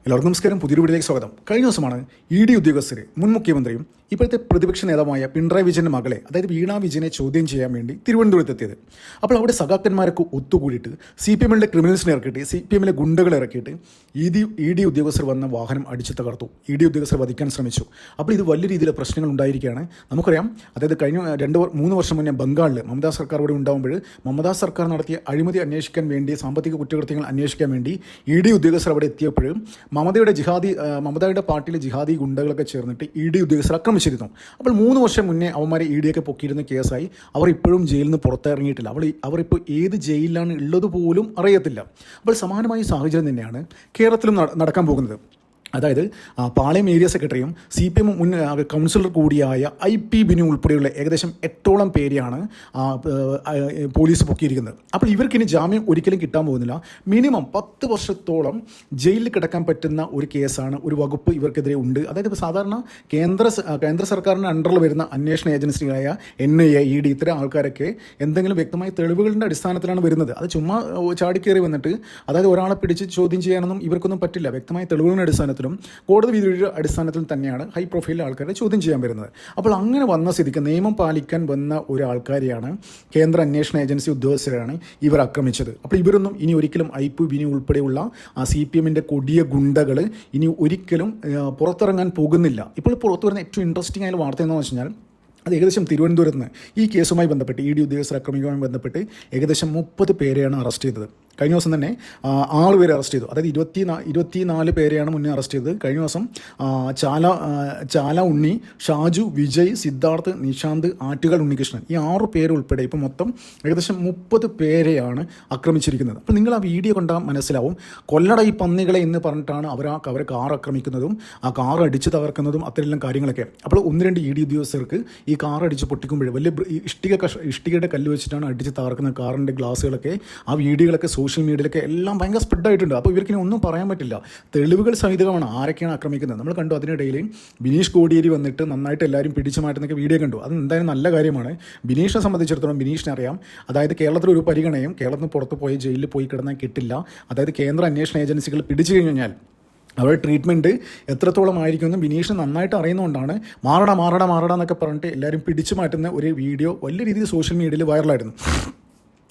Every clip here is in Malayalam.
എല്ലാവർക്കും നമസ്കാരം. പുതിയൊരു വീഡിയോയിലേക്ക് സ്വാഗതം. കഴിഞ്ഞ ദിവസമാണ് ഇ ഡി ഉദ്യോഗസ്ഥർ മുൻ മുഖ്യമന്ത്രിയും ഇപ്പോഴത്തെ പ്രതിപക്ഷ നേതാവായ പിണറായി വിജയൻ്റെ മകളെ, അതായത് വീണ വിജയനെ ചോദ്യം ചെയ്യാൻ വേണ്ടി തിരുവനന്തപുരത്തെത്തിയത്. അപ്പോൾ അവിടെ സഖാക്കന്മാരൊക്കെ ഒത്തുകൂടിയിട്ട് CPM-ലെ ക്രിമിനൽസിനെ ഇറക്കിയിട്ട്, CPM-ലെ ഗുണ്ടകളെ ഇറക്കിയിട്ട് ഇ ഡി ഉദ്യോഗസ്ഥർ വന്ന വാഹനം അടിച്ചു തകർത്തു. ഇ ഡി ഉദ്യോഗസ്ഥർ വധിക്കാൻ ശ്രമിച്ചു. അപ്പോൾ ഇത് വലിയ രീതിയിലെ പ്രശ്നങ്ങൾ ഉണ്ടായിരിക്കുകയാണ്. നമുക്കറിയാം, അതായത് കഴിഞ്ഞ 2-3 വർഷം മുന്നേ ബംഗാളിൽ മമതാ സർക്കാർ ഇവിടെ ഉണ്ടാകുമ്പോൾ മമതാ സർക്കാർ നടത്തിയ അഴിമതി അന്വേഷിക്കാൻ വേണ്ടി, സാമ്പത്തിക കുറ്റകൃത്യങ്ങൾ അന്വേഷിക്കാൻ വേണ്ടി ഇ ഡി ഉദ്യോഗസ്ഥർ അവിടെ എത്തിയപ്പോൾ മമതയുടെ പാർട്ടിയിലെ ജിഹാദി ഗുണ്ടകളൊക്കെ ചേർന്നിട്ട് ഇ ഡി ഉദ്യോഗസ്ഥർ ആക്രമിച്ചിരുന്നു. അപ്പോൾ 3 വർഷം മുന്നേ അവന്മാരെ ഇ ഡിയൊക്കെ പൊക്കിയിരുന്ന കേസായി. അവർ ഇപ്പോഴും ജയിലിൽ നിന്ന് പുറത്തിറങ്ങിയിട്ടില്ല. അവരിപ്പോൾ ഏത് ജയിലിലാണ് ഉള്ളത് പോലും അറിയത്തില്ല. അപ്പോൾ സമാനമായ സാഹചര്യം തന്നെയാണ് കേരളത്തിലും നടക്കാൻ പോകുന്നത്. അതായത് പാളയം ഏരിയ സെക്രട്ടറിയും CPM മുൻ കൗൺസിലർ കൂടിയായ IP ബിനു ഉൾപ്പെടെയുള്ള ഏകദേശം 8ഓളം പേരെയാണ് പോലീസ് പൊക്കിയിരിക്കുന്നത്. അപ്പോൾ ഇവർക്കിനി ജാമ്യം ഒരിക്കലും കിട്ടാൻ പോകുന്നില്ല. മിനിമം 10 വർഷത്തോളം ജയിലിൽ കിടക്കാൻ പറ്റുന്ന ഒരു കേസാണ്, ഒരു വകുപ്പ് ഇവർക്കെതിരെ ഉണ്ട്. അതായത് സാധാരണ കേന്ദ്ര സർക്കാരിൻ്റെ അണ്ടറിൽ വരുന്ന അന്വേഷണ ഏജൻസികളായ NIA, ED ഇത്തരം ആൾക്കാരൊക്കെ എന്തെങ്കിലും വ്യക്തമായ തെളിവുകളുടെ അടിസ്ഥാനത്തിലാണ് വരുന്നത്. അത് ചുമ്മാ ചാടിക്കേറി വന്നിട്ട്, അതായത് ഒരാളെ പിടിച്ച് ചോദ്യം ചെയ്യാനൊന്നും ഇവർക്കൊന്നും പറ്റില്ല. വ്യക്തമായ തെളിവുകളുടെ അടിസ്ഥാനത്തിൽ കോടതി വിധിയുടെ അടിസ്ഥാനത്തിൽ തന്നെയാണ് ഹൈ പ്രൊഫൈൽ ആൾക്കാരെ ചോദ്യം ചെയ്യാൻ വരുന്നത്. അപ്പോൾ അങ്ങനെ വന്ന സ്ഥിതിക്ക് നിയമം പാലിക്കാൻ വന്ന ഒരാൾക്കാരെയാണ്, കേന്ദ്ര അന്വേഷണ ഏജൻസി ഉദ്യോഗസ്ഥരാണ് ഇവർ ആക്രമിച്ചത്. അപ്പോൾ ഇവരൊന്നും ഇനി ഒരിക്കലും IP ബിനു ഉൾപ്പെടെയുള്ള CPM-ന്റെ കൊടിയ ഗുണ്ടകൾ ഇനി ഒരിക്കലും പുറത്തിറങ്ങാൻ പോകുന്നില്ല. ഇപ്പോൾ പുറത്തു വരുന്ന ഏറ്റവും ഇൻട്രസ്റ്റിംഗ് ആയ വാർത്ത എന്താണെന്ന് വെച്ച് കഴിഞ്ഞാൽ, അത് ഏകദേശം തിരുവനന്തപുരത്ത് നിന്ന് ഈ കേസുമായി ബന്ധപ്പെട്ട്, ഇ ഡി ഉദ്യോഗസ്ഥർ ആക്രമിക്കുമായി ബന്ധപ്പെട്ട് ഏകദേശം 30 പേരെയാണ് അറസ്റ്റ് ചെയ്തത്. കഴിഞ്ഞ ദിവസം തന്നെ 6 പേരെ അറസ്റ്റ് ചെയ്തു. അതായത് 24 പേരെയാണ് മുന്നേ അറസ്റ്റ് ചെയ്തത്. കഴിഞ്ഞ ദിവസം ചാല ഉണ്ണി, ഷാജു, വിജയ്, സിദ്ധാർത്ഥ്, നിശാന്ത്, ആറ്റുകാൽ ഉണ്ണികൃഷ്ണൻ, ഈ 6 പേരുൾപ്പെടെ ഇപ്പോൾ മൊത്തം ഏകദേശം 30 പേരെയാണ് ആക്രമിച്ചിരിക്കുന്നത്. അപ്പോൾ നിങ്ങൾ ആ വീഡിയോ കണ്ടാൽ മനസ്സിലാവും, കൊല്ലട ഈ പന്നികളെ എന്ന് പറഞ്ഞിട്ടാണ് അവരെ കാർ ആക്രമിക്കുന്നതും ആ കാർ അടിച്ച് തകർക്കുന്നതും അത്തരം കാര്യങ്ങളൊക്കെ. അപ്പോൾ 1-2 ഇ ഡി ഉദ്യോഗസ്ഥർക്ക് ഈ കാർ അടിച്ച് പൊട്ടിക്കുമ്പോൾ വലിയ ഇഷ്ടികയുടെ കല്ല് വെച്ചിട്ടാണ് അടിച്ച് തകർക്കുന്ന കാറിൻ്റെ ഗ്ലാസ്സുകളൊക്കെ, ആ വീഡിയോകളൊക്കെ സോഷ്യൽ മീഡിയയിലൊക്കെ എല്ലാം ഭയങ്കര സ്പ്രെഡായിട്ടുണ്ട്. അപ്പോൾ ഇവർക്കിനി ഒന്നും പറയാൻ പറ്റില്ല. തെളിവുകൾ സഹിതമാണ് ആരൊക്കെയാണ് ആക്രമിക്കുന്നത്. നമ്മൾ കണ്ടു, അതിനിടയിൽ ബിനീഷ് കോടിയേരി വന്നിട്ട് നന്നായിട്ട് എല്ലാവരും പിടിച്ചു മാറ്റുന്നൊക്കെ വീഡിയോ കണ്ടു. അത് എന്തായാലും നല്ല കാര്യമാണ്. ബിനീഷിനെ സംബന്ധിച്ചിടത്തോളം ബിനീഷിനെ അറിയാം, അതായത് കേരളത്തിലൊരു പരിഗണനയും കേരളത്തിന് പുറത്ത് പോയി ജയിലിൽ പോയി കിടന്നാൽ കിട്ടില്ല. അതായത് കേന്ദ്ര അന്വേഷണ ഏജൻസികൾ പിടിച്ചു കഴിഞ്ഞാൽ അവരുടെ ട്രീറ്റ്മെൻറ്റ് എത്രത്തോളം ആയിരിക്കുമെന്ന് ബിനീഷിന് നന്നായിട്ട് അറിയുന്നതുകൊണ്ടാണ് മാറട എന്നൊക്കെ പറഞ്ഞിട്ട് എല്ലാവരും പിടിച്ചു മാറ്റുന്ന ഒരു വീഡിയോ വലിയ രീതിയിൽ സോഷ്യൽ മീഡിയയിൽ വൈറലായിരുന്നു.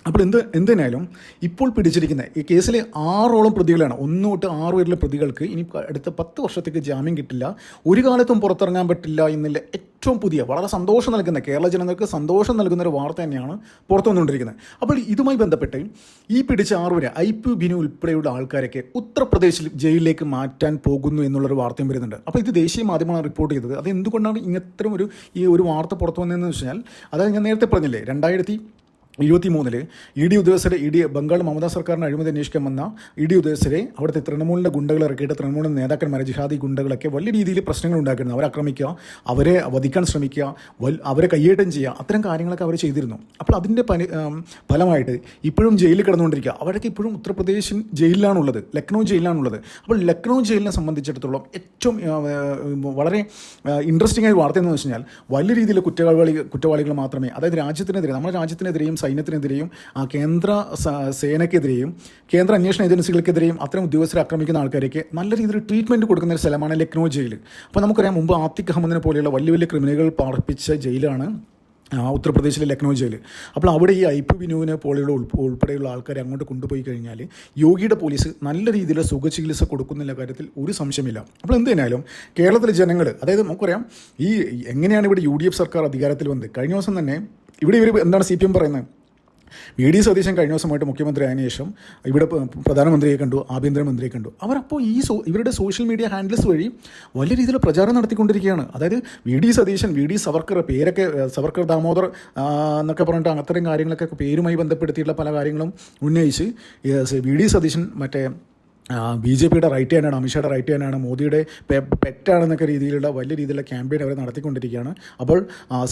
അപ്പോൾ എന്തിനായാലും ഇപ്പോൾ പിടിച്ചിരിക്കുന്ന ഈ കേസിലെ 6ഓളം പ്രതികളാണ്. 1 തൊട്ട് 6 വരെയുള്ള പ്രതികൾക്ക് ഇനി അടുത്ത 10 വർഷത്തേക്ക് ജാമ്യം കിട്ടില്ല, ഒരു കാലത്തും പുറത്തിറങ്ങാൻ പറ്റില്ല എന്നുള്ള ഏറ്റവും പുതിയ, വളരെ സന്തോഷം നൽകുന്ന, കേരള ജനങ്ങൾക്ക് സന്തോഷം നൽകുന്ന ഒരു വാർത്ത തന്നെയാണ് പുറത്തു വന്നുകൊണ്ടിരിക്കുന്നത്. അപ്പോൾ ഇതുമായി ബന്ധപ്പെട്ട് ഈ പിടിച്ച 6 വരെ IP ബിനു ഉൾപ്പെടെയുള്ള ആൾക്കാരൊക്കെ ഉത്തർപ്രദേശിൽ ജയിലിലേക്ക് മാറ്റാൻ പോകുന്നു എന്നുള്ളൊരു വാർത്തയും വരുന്നുണ്ട്. അപ്പോൾ ഇത് ദേശീയ മാധ്യമമാണ് റിപ്പോർട്ട് ചെയ്തത്. അത് എന്തുകൊണ്ടാണ് ഇങ്ങനത്തെ ഒരു വാർത്ത പുറത്തു വന്നതെന്ന് വെച്ചാൽ, അതായത് ഞാൻ നേരത്തെ പറഞ്ഞില്ലേ, 2023 ഇ ഡി ഉദ്യോഗസ്ഥരെ, ബംഗാൾ മമതാ സർക്കാരിന് അഴിമതി അന്വേഷിക്കാൻ വന്ന ഇ ഡി ഉദ്യോഗസ്ഥരെ അവിടുത്തെ തൃണമൂലിൻ്റെ ഗുണ്ടകൾ ഇറക്കിയിട്ട്, തൃണമൂലിൻ്റെ നേതാക്കന്മാരെ, ജിഹാദി ഗുണ്ടകളൊക്കെ വലിയ രീതിയിൽ പ്രശ്നങ്ങൾ ഉണ്ടാക്കിയിരുന്നു. അവരെ ആക്രമിക്കുക, അവരെ വധിക്കാൻ ശ്രമിക്കുക, അവരെ കയ്യേറ്റം ചെയ്യുക, അത്തരം കാര്യങ്ങളൊക്കെ അവർ ചെയ്തിരുന്നു. അപ്പോൾ അതിൻ്റെ ഫലമായിട്ട് ഇപ്പോഴും ജയിലിൽ കിടന്നുകൊണ്ടിരിക്കുക. അവരൊക്കെ ഇപ്പോഴും ഉത്തർപ്രദേശ് ജയിലിലാണുള്ളത്, ലക്നൗ ജയിലിലാണുള്ളത്. അപ്പോൾ ലക്നൗ ജയിലിനെ സംബന്ധിച്ചിടത്തോളം ഏറ്റവും വളരെ ഇൻട്രസ്റ്റിംഗ് ആയ വാർത്ത എന്ന് വെച്ച് കഴിഞ്ഞാൽ, വലിയ രീതിയിൽ കുറ്റവാളികൾ മാത്രമേ, അതായത് രാജ്യത്തിനെതിരെ, നമ്മുടെ രാജ്യത്തിനെതിരെയും സൈന്യത്തിനെതിരെയും കേന്ദ്ര സേനയ്ക്കെതിരെയും കേന്ദ്ര അന്വേഷണ ഏജൻസികൾക്കെതിരെയും അത്തരം ഉദ്യോഗസ്ഥരെ ആക്രമിക്കുന്ന ആൾക്കാർക്ക് നല്ല രീതിയിൽ ട്രീറ്റ്മെൻറ്റ് കൊടുക്കുന്ന ഒരു സ്ഥലമാണ് ലക്നൗ ജയിൽ. അപ്പോൾ നമുക്കറിയാം, മുമ്പ് ആത്തിഖ് അഹമ്മദിനെ പോലെയുള്ള വലിയ ക്രിമിനലുകൾ പാർപ്പിച്ച ജയിലാണ് ഉത്തർപ്രദേശിലെ ലക്നൗ ജയിൽ. അപ്പോൾ അവിടെ ഈ IP ബിനുവിനെ പോലെയുള്ള ഉൾപ്പെടെയുള്ള ആൾക്കാരെ അങ്ങോട്ട് കൊണ്ടുപോയി കഴിഞ്ഞാൽ യോഗിയുടെ പോലീസ് നല്ല രീതിയിൽ സുഖചികിത്സ കൊടുക്കുന്നില്ല കാര്യത്തിൽ ഒരു സംശയമില്ല. അപ്പോൾ എന്തിനായാലും കേരളത്തിലെ ജനങ്ങൾ, അതായത് നമുക്കറിയാം ഈ എങ്ങനെയാണ് ഇവിടെ UDF സർക്കാർ അധികാരത്തിൽ വന്നത്. കഴിഞ്ഞ ദിവസം തന്നെ ഇവർ എന്താണ് CPM പറയുന്നത്, VD സതീശൻ കഴിഞ്ഞ ദിവസമായിട്ട് മുഖ്യമന്ത്രി ആയതിനു ശേഷം ഇവിടെ പ്രധാനമന്ത്രിയെ കണ്ടു, ആഭ്യന്തരമന്ത്രിയെ കണ്ടു. അവരപ്പോൾ ഇവരുടെ സോഷ്യൽ മീഡിയ ഹാൻഡിൽസ് വഴി വലിയ രീതിയിൽ പ്രചാരണം നടത്തിക്കൊണ്ടിരിക്കുകയാണ്. അതായത് VD സതീശൻ, VD സവർക്കർ, പേരൊക്കെ സവർക്കർ ദാമോദർ എന്നൊക്കെ പറഞ്ഞിട്ട് അത്തരം കാര്യങ്ങളൊക്കെ പേരുമായി ബന്ധപ്പെടുത്തിയിട്ടുള്ള പല കാര്യങ്ങളും ഉന്നയിച്ച് VD സതീശൻ മറ്റേ BJPയുടെ റൈറ്റ് ഹാൻഡാണ്, അമിത്ഷായുടെ റൈറ്റ് ഹാൻഡാണ്, മോദിയുടെ പെറ്റാണെന്നൊക്കെ രീതിയിലുള്ള വലിയ രീതിയിലുള്ള ക്യാമ്പയിൻ അവർ നടത്തിക്കൊണ്ടിരിക്കുകയാണ്. അപ്പോൾ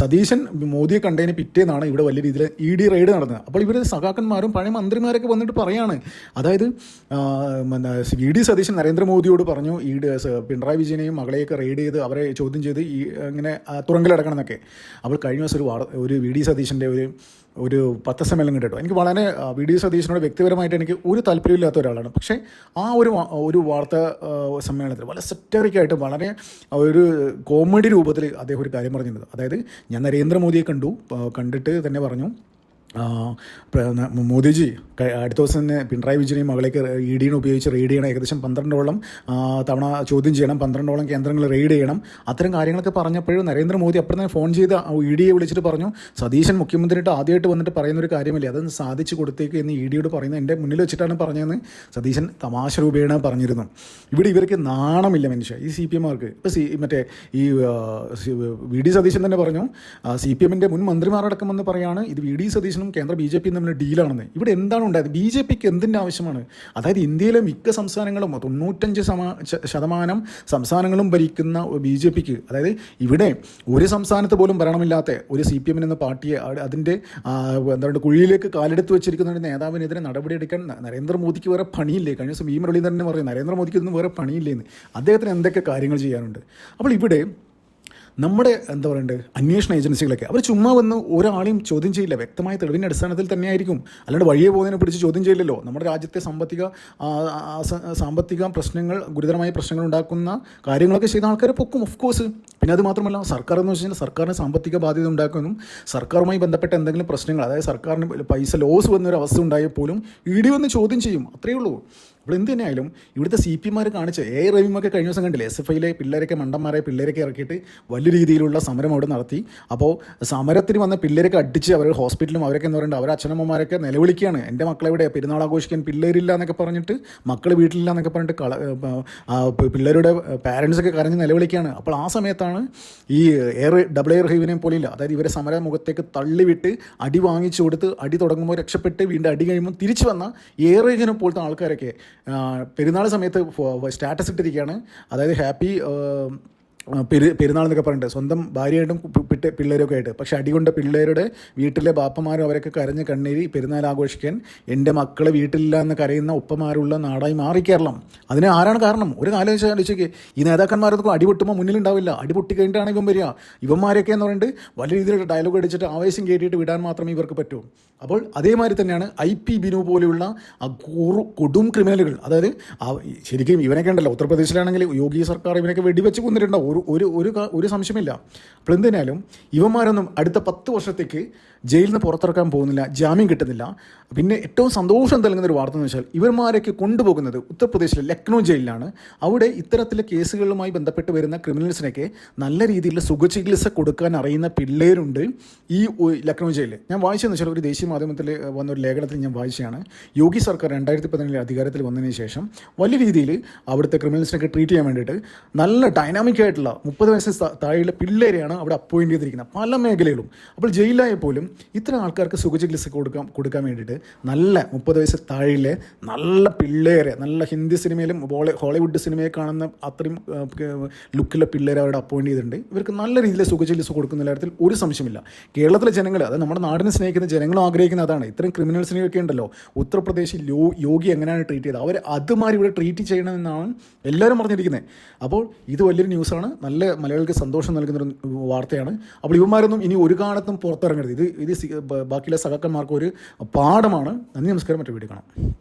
സതീശൻ മോദിയെ കണ്ടതിന് പിറ്റേന്നാണ് ഇവിടെ വലിയ രീതിയിൽ ED റെയ്ഡ് നടന്നത്. അപ്പോൾ ഇവരുടെ സഖാക്കന്മാരും പഴയ മന്ത്രിമാരൊക്കെ വന്നിട്ട് പറയാണ്, അതായത് VD സതീശൻ നരേന്ദ്രമോദിയോട് പറഞ്ഞു പിണറായി വിജയനെയും മകളെയൊക്കെ റെയ്ഡ് ചെയ്ത് അവരെ ചോദ്യം ചെയ്ത് ഇങ്ങനെ തുറങ്കിലടക്കണം എന്നൊക്കെ. അപ്പോൾ കഴിഞ്ഞ ദിവസം ഒരു VD സതീശൻ്റെ ഒരു ഒരു പത്രസമ്മേളനം കേട്ടോ. എനിക്ക് വളരെ വി ഡി സതീശനോട് വ്യക്തിപരമായിട്ട് എനിക്ക് ഒരു താല്പര്യമില്ലാത്ത ഒരാളാണ്. പക്ഷേ ആ ഒരു വാർത്താ സമ്മേളനത്തിൽ വളരെ സെറ്ററിക്കായിട്ട് വളരെ ഒരു കോമഡി രൂപത്തിൽ അദ്ദേഹം ഒരു കാര്യം പറഞ്ഞിട്ടുണ്ട്. അതായത് ഞാൻ നരേന്ദ്രമോദിയെ കണ്ടിട്ട് തന്നെ പറഞ്ഞു, മോദിജി അടുത്ത ദിവസം തന്നെ പിണറായി വിജയനെയും മകളേക്ക് ED ഉപയോഗിച്ച് റെയ്ഡ് ചെയ്യണം, ഏകദേശം 12ഓളം തവണ ചോദ്യം ചെയ്യണം, 12ഓളം കേന്ദ്രങ്ങൾ റെയ്ഡ് ചെയ്യണം, അത്തരം കാര്യങ്ങളൊക്കെ പറഞ്ഞപ്പോഴും നരേന്ദ്രമോദി അപ്പുറം തന്നെ ഫോൺ ചെയ്ത് EDയെ വിളിച്ചിട്ട് പറഞ്ഞു, സതീശൻ മുഖ്യമന്ത്രിയായിട്ട് ആദ്യമായിട്ട് വന്നിട്ട് പറയുന്നൊരു കാര്യമില്ല, അതൊന്ന് സാധിച്ചു കൊടുത്തേക്ക് എന്ന് EDയോട് പറയുന്നത് എൻ്റെ മുന്നിൽ വെച്ചിട്ടാണ് പറഞ്ഞതെന്ന് സതീശൻ തമാശ രൂപേണ പറഞ്ഞിരുന്നു. ഇവിടെ ഇവർക്ക് നാണമില്ല മനുഷ്യ, ഈ CPM-മാർക്ക്. ഇപ്പോൾ മറ്റേ ഈ VD സതീശൻ തന്നെ പറഞ്ഞു, CPM-ൻ്റെ മുൻ മന്ത്രിമാരടക്കം വന്ന് പറയാണ് ഇത് VD സതീശൻ കേന്ദ്ര BJP-യും തമ്മിൽ ഡീലാണെന്ന്. ഇവിടെ എന്താണ് ഉണ്ടായത്? BJP-ക്ക് എന്തിൻ്റെ ആവശ്യമാണ്? അതായത് ഇന്ത്യയിലെ മിക്ക സംസ്ഥാനങ്ങളും 95% സംസ്ഥാനങ്ങളും ഭരിക്കുന്ന BJP-ക്ക്, അതായത് ഇവിടെ ഒരു സംസ്ഥാനത്ത് പോലും ഭരണമില്ലാത്ത ഒരു CPM എന്ന പാർട്ടിയെ അതിൻ്റെ എന്താണ് കുഴിയിലേക്ക് കാലെടുത്ത് വെച്ചിരിക്കുന്ന ഒരു നേതാവിനെതിരെ നടപടിയെടുക്കാൻ നരേന്ദ്രമോദിക്ക് വേറെ പണിയില്ലേ? കഴിഞ്ഞ ദിവസം മുരളീധരൻ തന്നെ പറയും നരേന്ദ്രമോദിക്ക് ഇതൊന്നും വേറെ പണിയില്ലേന്ന്. അദ്ദേഹത്തിന് എന്തൊക്കെ കാര്യങ്ങൾ ചെയ്യാനുണ്ട്? അപ്പോൾ ഇവിടെ നമ്മുടെ എന്താ പറയണ്ടത് അന്വേഷണ ഏജൻസികളൊക്കെ അവർ ചുമ്മാ വന്ന് ഒരാളെയും ചോദ്യം ചെയ്യില്ല, വ്യക്തമായ തെളിവിൻ്റെ അടിസ്ഥാനത്തിൽ തന്നെയായിരിക്കും, അല്ലാണ്ട് വഴിയെ പോകുന്നതിനെ പിടിച്ച് ചോദ്യം ചെയ്യില്ലല്ലോ. നമ്മുടെ രാജ്യത്തെ സാമ്പത്തിക പ്രശ്നങ്ങൾ, ഗുരുതരമായ പ്രശ്നങ്ങൾ ഉണ്ടാക്കുന്ന കാര്യങ്ങളൊക്കെ ചെയ്ത ആൾക്കാരെ പൊക്കും, ഓഫ് കോഴ്സ്. പിന്നെ അത് മാത്രമല്ല, സർക്കാർ എന്ന് വെച്ച് കഴിഞ്ഞാൽ സർക്കാരിന് സാമ്പത്തിക ബാധ്യത ഉണ്ടാക്കുമെന്നും സർക്കാരുമായി ബന്ധപ്പെട്ട എന്തെങ്കിലും പ്രശ്നങ്ങൾ, അതായത് സർക്കാരിന് പൈസ ലോസ് വന്നൊരു അവസ്ഥ ഉണ്ടായപ്പോലും ED വന്ന് ചോദ്യം ചെയ്യും, അത്രയേ ഉള്ളൂ. അപ്പോൾ എന്ത് തന്നെയായാലും ഇവിടുത്തെ CPM-മാർ കാണിച്ച റവീമൊക്കെ കഴിഞ്ഞ ദിവസം കണ്ടില്ലേ, SFIയിലെ പിള്ളേരൊക്കെ മണ്ടന്മാരായ പിള്ളേരൊക്കെ ഇറക്കിയിട്ട് വലിയ രീതിയിലുള്ള സമരം അവിടെ നടത്തി. അപ്പോൾ സമരത്തിന് വന്ന പിള്ളേരൊക്കെ അടിച്ച് അവർ ഹോസ്പിറ്റലും അവരൊക്കെ എന്ന് പറയുന്നത് അവരുടെ അച്ഛനമ്മമാരൊക്കെ നിലവിളിക്കുകയാണ്, എൻ്റെ മക്കളെവിടെ പെരുന്നാൾ ആഘോഷിക്കാൻ പിള്ളേരില്ല എന്നൊക്കെ പറഞ്ഞിട്ട്, മക്കൾ വീട്ടിലില്ല എന്നൊക്കെ പറഞ്ഞിട്ട് പിള്ളേരുടെ പാരൻസൊക്കെ കരഞ്ഞ് നിലവിളിക്കുകയാണ്. അപ്പോൾ ആ സമയത്താണ് ഈ ഡബിൾ എയർ ഹൈവിനെ പോലെയില്ല, അതായത് ഇവരെ സമര മുഖത്തേക്ക് തള്ളിവിട്ട് അടി വാങ്ങിച്ചു കൊടുത്ത് അടി തുടങ്ങുമ്പോൾ രക്ഷപ്പെട്ട് വീണ്ടും അടി കഴിയുമ്പോൾ തിരിച്ചു വന്ന എയറേജിനെ പോലത്തെ ആൾക്കാരൊക്കെ പെരുന്നാൾ സമയത്ത് സ്റ്റാറ്റസ് ഇട്ടിരിക്കുകയാണ്, അതായത് ഹാപ്പി പെരുന്നാൾ എന്നൊക്കെ പറഞ്ഞിട്ട് സ്വന്തം ഭാര്യയായിട്ടും പിള്ളേരൊക്കെ ആയിട്ട്. പക്ഷേ അടികൊണ്ട പിള്ളേരുടെ വീട്ടിലെ ബാപ്പമാരും അവരൊക്കെ കരഞ്ഞ് കണ്ണീരി പെരുന്നാൾ ആഘോഷിക്കാൻ എൻ്റെ മക്കളെ വീട്ടിലില്ല എന്ന് കരയുന്ന ഉപ്പമാരുള്ള നാടായി മാറി കേരളം. അതിന് ആരാണ് കാരണം? ഒരു കാലം ആലോചിച്ചേക്ക്, ഈ നേതാക്കന്മാരൊക്കെ അടിപൊട്ടുമ്പോൾ മുന്നിലുണ്ടാവില്ല, അടിപൊട്ടി കഴിഞ്ഞിട്ടാണ് ഇവൻ വരിക. ഇവന്മാരൊക്കെ എന്ന് പറഞ്ഞിട്ട് വലിയ രീതിയിൽ ഡയലോഗ് അടിച്ചിട്ട് ആവേശം കയറ്റിയിട്ട് വിടാൻ മാത്രമേ ഇവർക്ക് പറ്റൂ. അപ്പോൾ അതേമാതിരി തന്നെയാണ് IP ബിനു പോലെയുള്ള കൊടും ക്രിമിനലുകൾ. അതായത് ശരിക്കും ഇവനൊക്കെ ഉണ്ടല്ലോ, ഉത്തർപ്രദേശിലാണെങ്കിൽ യോഗി സർക്കാർ ഇവനൊക്കെ വെടിവെച്ച് കൊന്നിട്ടുണ്ടാവും, ഒരു സംശയമില്ല. അപ്പോൾ എന്തിനാലും ഇവന്മാരൊന്നും അടുത്ത 10 വർഷത്തേക്ക് ജയിലിൽ നിന്ന് പുറത്തിറക്കാൻ പോകുന്നില്ല, ജാമ്യം കിട്ടുന്നില്ല. പിന്നെ ഏറ്റവും സന്തോഷം നൽകുന്ന ഒരു വാർത്ത എന്ന് വെച്ചാൽ ഇവന്മാരൊക്കെ കൊണ്ടുപോകുന്നത് ഉത്തർപ്രദേശിലെ ലക്നൗ ജയിലിലാണ്. അവിടെ ഇത്തരത്തിലെ കേസുകളുമായി ബന്ധപ്പെട്ട് വരുന്ന ക്രിമിനൽസിനൊക്കെ നല്ല രീതിയിലുള്ള സുഖചികിത്സ കൊടുക്കാൻ അറിയുന്ന പിള്ളേരുണ്ട് ഈ ലക്നൗ ജയിലിൽ. ഞാൻ വായിച്ചതെന്ന് വെച്ചാൽ ഒരു ദേശീയ മാധ്യമത്തിൽ വന്ന ഒരു ലേഖനത്തിൽ ഞാൻ വായിച്ചതാണ്, യോഗി സർക്കാർ 2017 അധികാരത്തിൽ വന്നതിന് ശേഷം വലിയ രീതിയിൽ അവിടുത്തെ ക്രിമിനൽസിനൊക്കെ ട്രീറ്റ് ചെയ്യാൻ വേണ്ടിയിട്ട് നല്ല ഡൈനാമിക് ആയിട്ടുള്ള 30 വയസ്സിന് താഴെയുള്ള പിള്ളേരെയാണ് അവിടെ അപ്പോയിൻറ്റ് ചെയ്തിരിക്കുന്നത് പല മേഖലയിലും. അപ്പോൾ ജയിലായ പോലും ഇത്തരം ആൾക്കാർക്ക് സുഖചികിത്സ കൊടുക്കാൻ വേണ്ടിയിട്ട് നല്ല 30 വയസ്സ് താഴെയിലെ നല്ല പിള്ളേരെ, നല്ല ഹിന്ദി സിനിമയിലും ഹോളിവുഡ് സിനിമയെ കാണുന്ന അത്രയും ലുക്കിലെ പിള്ളേരെ അവരുടെ അപ്പോയിൻറ്റ് ചെയ്തിട്ടുണ്ട്. ഇവർക്ക് നല്ല രീതിയിൽ സുഖചികിത്സ കൊടുക്കുന്ന കാര്യത്തിൽ ഒരു സംശയമില്ല. കേരളത്തിലെ ജനങ്ങൾ, അതായത് നമ്മുടെ നാടിനെ സ്നേഹിക്കുന്ന ജനങ്ങളും ആഗ്രഹിക്കുന്ന അതാണ്. ഇത്തരം ക്രിമിനൽസിനെയൊക്കെ ഉണ്ടല്ലോ ഉത്തർപ്രദേശിൽ യോഗി എങ്ങനെയാണ് ട്രീറ്റ് ചെയ്തത്, അവർ അതുമാതിരി ഇവിടെ ട്രീറ്റ് ചെയ്യണമെന്നാണ് എല്ലാവരും പറഞ്ഞിരിക്കുന്നത്. അപ്പോൾ ഇത് വലിയൊരു ന്യൂസാണ്, നല്ല മലയാളികൾക്ക് സന്തോഷം നൽകുന്നൊരു വാർത്തയാണ്. അപ്പോൾ ഇവന്മാരൊന്നും ഇനി ഒരു കാലത്തും പുറത്തിറങ്ങരുത്. ഇത് ബാക്കിയുള്ള സഖാക്കന്മാർക്ക് ഒരു പാഠമാണ്. നന്ദി, നമസ്കാരം. മറ്റൊരു വീഡിയോ കാണാം.